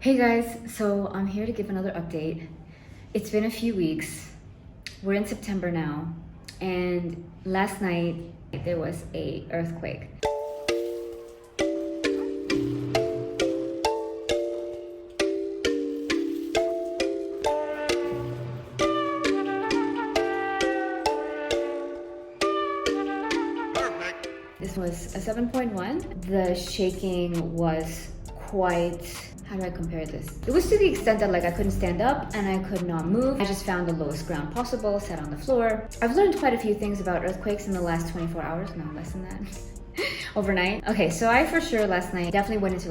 Hey guys, so I'm here to give another update. It's been a few weeks. We're in September now, and last night there was a earthquake. This was a 7.1. The shaking was quite, how do I compare this? It was to the extent that I couldn't stand up and I could not move. I just found the lowest ground possible, sat on the floor. I've learned quite a few things about earthquakes in the last 24 hours, no less than that. Overnight. Okay, so I for sure last night definitely went into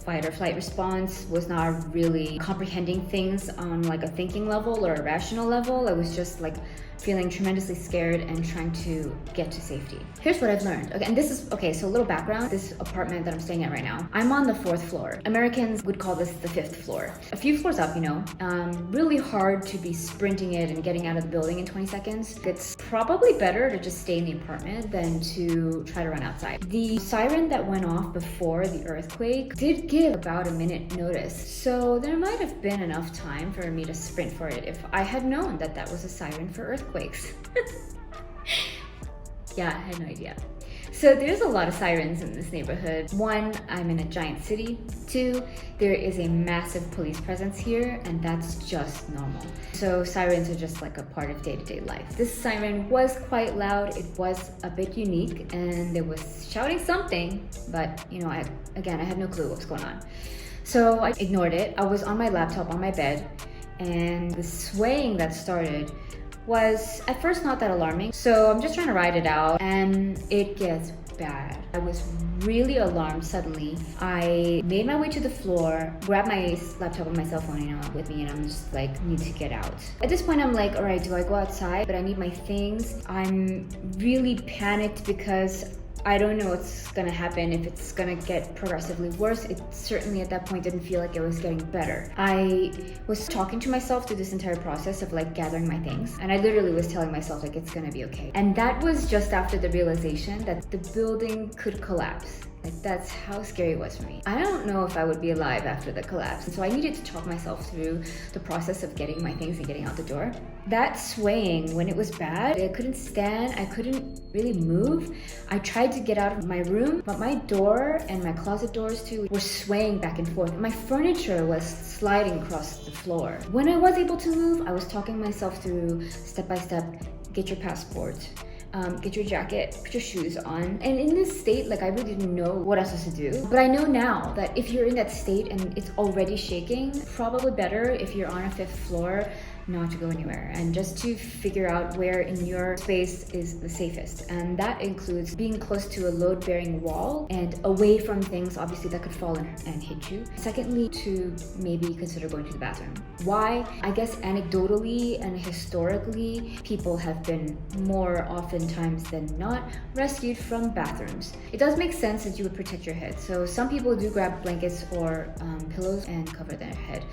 fight or flight response, was not really comprehending things on a thinking level or a rational level. I was just feeling tremendously scared and trying to get to safety. Here's what I've learned. Okay, and this is, okay, so a little background. This apartment that I'm staying at right now, I'm on the 4th floor. Americans would call this the 5th floor. A few floors up, really hard to be sprinting it and getting out of the building in 20 seconds. It's probably better to just stay in the apartment than to try to run outside. The siren that went off before the earthquake did give about a minute notice. So there might have been enough time for me to sprint for it if I had known that that was a siren for earthquakes. Yeah, I had no idea. So there's a lot of sirens in this neighborhood. 1, I'm in a giant city. 2, there is a massive police presence here, and that's just normal. So sirens are just a part of day-to-day life. This siren was quite loud. It was a bit unique, and it was shouting something, but I had no clue what was going on. So I ignored it. I was on my laptop on my bed, and the swaying that started was at first not that alarming. So I'm just trying to ride it out, and it gets bad. I was really alarmed suddenly. I made my way to the floor, grabbed my laptop and my cell phone, with me, and I'm just need to get out. At this point, I'm all right, do I go outside? But I need my things. I'm really panicked because I don't know what's gonna happen, if it's gonna get progressively worse. It certainly at that point didn't feel like it was getting better. I was talking to myself through this entire process of gathering my things, and I literally was telling myself it's gonna be okay. And that was just after the realization that the building could collapse. That's how scary it was for me. I don't know if I would be alive after the collapse. And so I needed to talk myself through the process of getting my things and getting out the door. That swaying, when it was bad, I couldn't stand, I couldn't really move. I tried to get out of my room, but my door and my closet doors too were swaying back and forth. My furniture was sliding across the floor. When I was able to move, I was talking myself through step by step, get your passport. Get your jacket, put your shoes on. And in this state, I really didn't know what I was supposed to do. But I know now that if you're in that state and it's already shaking, probably better if you're on a 5th floor not to go anywhere, and just to figure out where in your space is the safest. And that includes being close to a load-bearing wall and away from things obviously that could fall and hit you. Secondly, to maybe consider going to the bathroom. Why? I guess anecdotally and historically, people have been more oftentimes than not rescued from bathrooms. It does make sense that you would protect your head. So some people do grab blankets or pillows and cover their head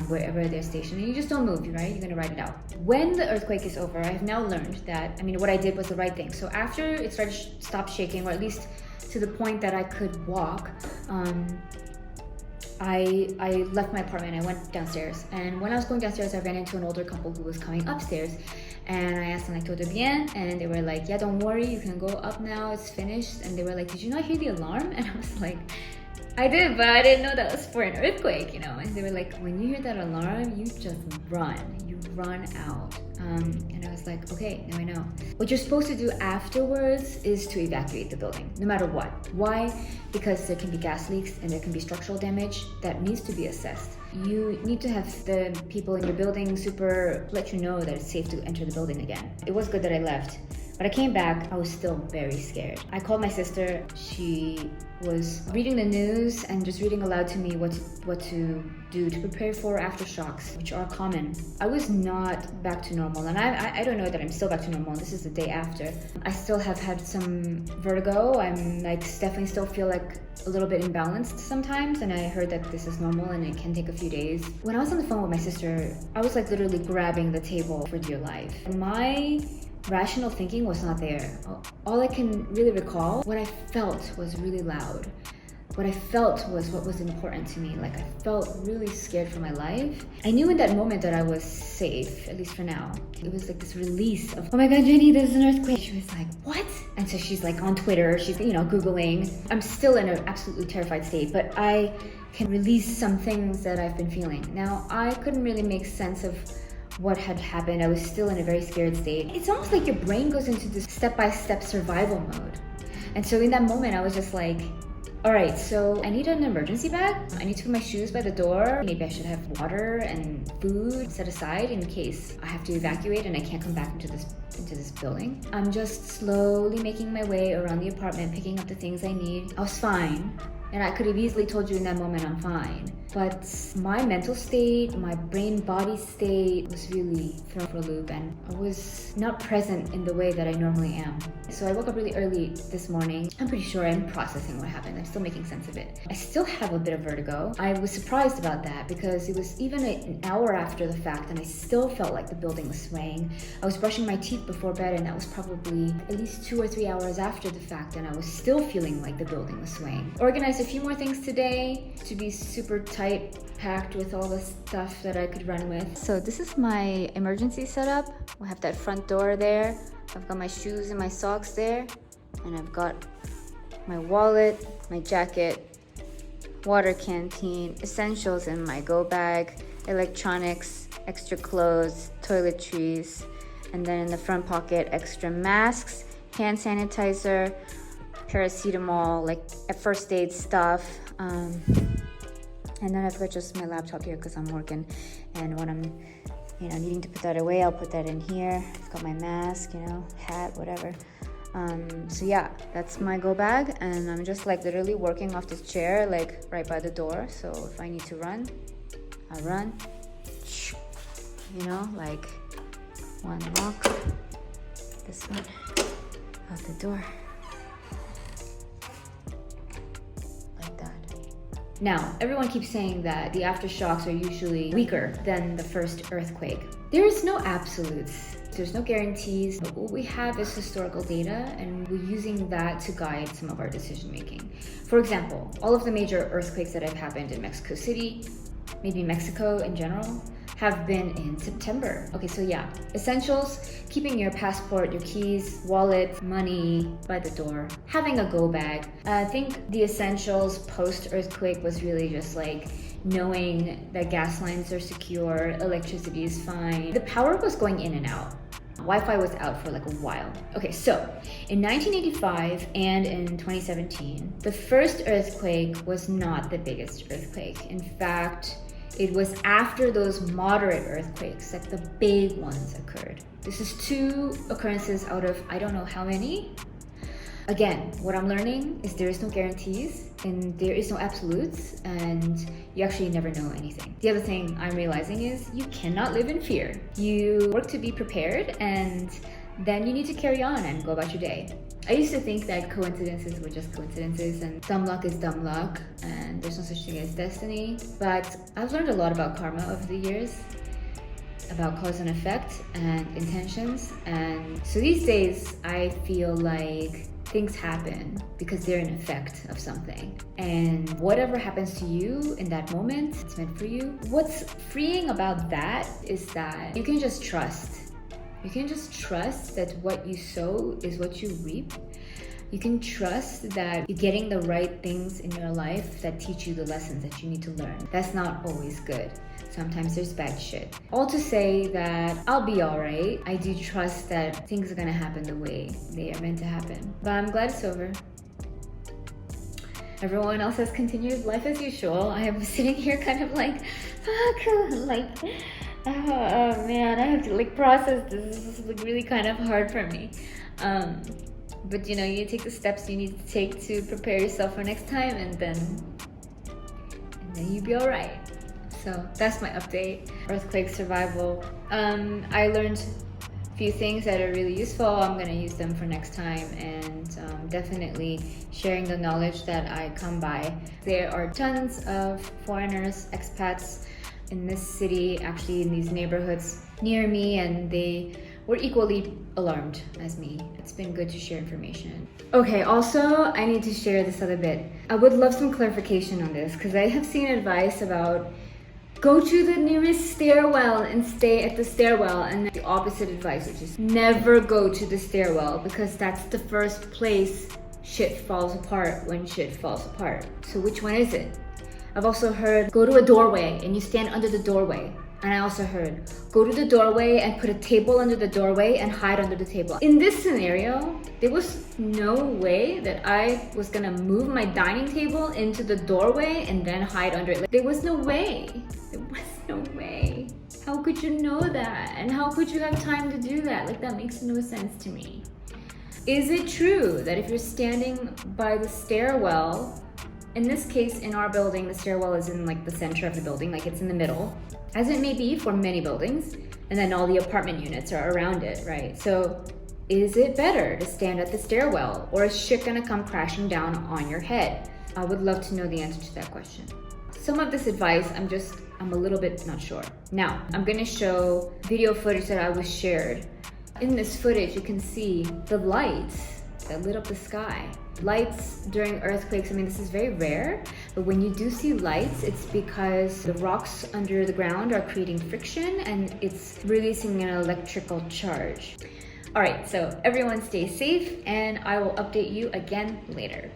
wherever they're stationed, and you just don't move, right? You're gonna ride it out. When the earthquake is over, I've now learned that, what I did was the right thing. So after it stopped shaking, or at least to the point that I could walk, I left my apartment. I went downstairs, and when I was going downstairs, I ran into an older couple who was coming upstairs, and I asked them todo bien, and they were like, yeah, don't worry, you can go up now, it's finished. And they were like, did you not hear the alarm? And I was like, I did, but I didn't know that was for an earthquake, And they were like, when you hear that alarm, you just run. You run out. And I was like, okay, now I know. What you're supposed to do afterwards is to evacuate the building, no matter what. Why? Because there can be gas leaks and there can be structural damage that needs to be assessed. You need to have the people in your building let you know that it's safe to enter the building again. It was good that I left. But I came back, I was still very scared. I called my sister. She was reading the news and just reading aloud to me what to do to prepare for aftershocks, which are common. I was not back to normal, and I don't know that I'm still back to normal. This is the day after. I still have had some vertigo. I'm definitely still feel a little bit imbalanced sometimes, and I heard that this is normal and it can take a few days. When I was on the phone with my sister, I was literally grabbing the table for dear life. My rational thinking was not there. All I can really recall, what I felt was really loud. what I felt was what was important to me. Like I felt really scared for my life. I knew in that moment that I was safe, at least for now. It was like this release of, oh my God, Jenny, there's an earthquake. She was like, what? And so she's like on Twitter, she's, Googling. I'm still in an absolutely terrified state, but I can release some things that I've been feeling. Now, I couldn't really make sense of what had happened. I was still in a very scared state. It's almost like your brain goes into this step-by-step survival mode. And so in that moment, I was just like, all right, so I need an emergency bag. I need to put my shoes by the door. Maybe I should have water and food set aside in case I have to evacuate and I can't come back into this building. I'm just slowly making my way around the apartment, picking up the things I need. I was fine. And I could have easily told you in that moment I'm fine. But my mental state, my brain-body state was really thrown for a loop, and I was not present in the way that I normally am. So I woke up really early this morning. I'm pretty sure I'm processing what happened. I'm still making sense of it. I still have a bit of vertigo. I was surprised about that because it was even an hour after the fact and I still felt like the building was swaying. I was brushing my teeth before bed and that was probably at least 2 or 3 hours after the fact, and I was still feeling like the building was swaying. Organized a few more things today to be super tight packed with all the stuff that I could run with. So this is my emergency setup. We have that front door there. I've got my shoes and my socks there, and I've got my wallet, my jacket, water canteen, essentials in my go bag, electronics, extra clothes, toiletries, and then in the front pocket, extra masks, hand sanitizer, paracetamol, like first aid stuff. And then I've got just my laptop here because I'm working, and when I'm needing to put that away, I'll put that in here. I've got my mask, hat, whatever. So yeah, that's my go bag, and I'm just like literally working off this chair, like right by the door. So if I need to run, I'll run. Like one walk, this one, out the door. Now, everyone keeps saying that the aftershocks are usually weaker than the first earthquake. There is no absolutes. There's no guarantees. But what we have is historical data, and we're using that to guide some of our decision making. For example, all of the major earthquakes that have happened in Mexico City, maybe Mexico in general, have been in September. Okay, so yeah, essentials, keeping your passport, your keys, wallet, money by the door, having a go bag. I think the essentials post-earthquake was really just like knowing that gas lines are secure, electricity is fine. The power was going in and out. Wi-Fi was out for like a while. Okay, so in 1985 and in 2017, the first earthquake was not the biggest earthquake. In fact, it was after those moderate earthquakes that the big ones occurred. This is 2 occurrences out of I don't know how many. Again, what I'm learning is there is no guarantees and there is no absolutes, and you actually never know anything. The other thing I'm realizing is you cannot live in fear. You work to be prepared, and then you need to carry on and go about your day. I used to think that coincidences were just coincidences and dumb luck is dumb luck and there's no such thing as destiny. But I've learned a lot about karma over the years, about cause and effect and intentions. And so these days I feel like things happen because they're an effect of something. And whatever happens to you in that moment, it's meant for you. What's freeing about that is that you can just trust. You can just trust that what you sow is what you reap. You can trust that you're getting the right things in your life that teach you the lessons that you need to learn. That's not always good. Sometimes there's bad shit. All to say that I'll be all right. I do trust that things are gonna happen the way they are meant to happen. But I'm glad it's over. Everyone else has continued life as usual. I am sitting here kind of like, fuck, oh man, I have to like process this. This is like really kind of hard for me. But you take the steps you need to take to prepare yourself for next time, and then you'll be all right. So that's my update. Earthquake survival. I learned a few things that are really useful. I'm gonna use them for next time, and definitely sharing the knowledge that I come by. There are tons of foreigners, expats in this city, actually in these neighborhoods near me, and they were equally alarmed as me. It's been good to share information. Okay, also, I need to share this other bit. I would love some clarification on this because I have seen advice about go to the nearest stairwell and stay at the stairwell, and the opposite advice, which is never go to the stairwell because that's the first place shit falls apart when shit falls apart. So which one is it? I've also heard go to a doorway and you stand under the doorway. And I also heard go to the doorway and put a table under the doorway and hide under the table. In this scenario, there was no way that I was gonna move my dining table into the doorway and then hide under it. Like, there was no way. There was no way. How could you know that? And how could you have time to do that? Like, that makes no sense to me. Is it true that if you're standing by the stairwell, in this case, in our building, the stairwell is in like the center of the building, like it's in the middle, as it may be for many buildings, and then all the apartment units are around it, right? So is it better to stand at the stairwell, or is shit gonna come crashing down on your head? I would love to know the answer to that question. Some of this advice, I'm a little bit not sure. Now, I'm gonna show video footage that I was shared. In this footage, you can see the lights that lit up the sky. Lights during earthquakes, I mean, this is very rare, but when you do see lights, it's because the rocks under the ground are creating friction and it's releasing an electrical charge. All right, so everyone stay safe and I will update you again later.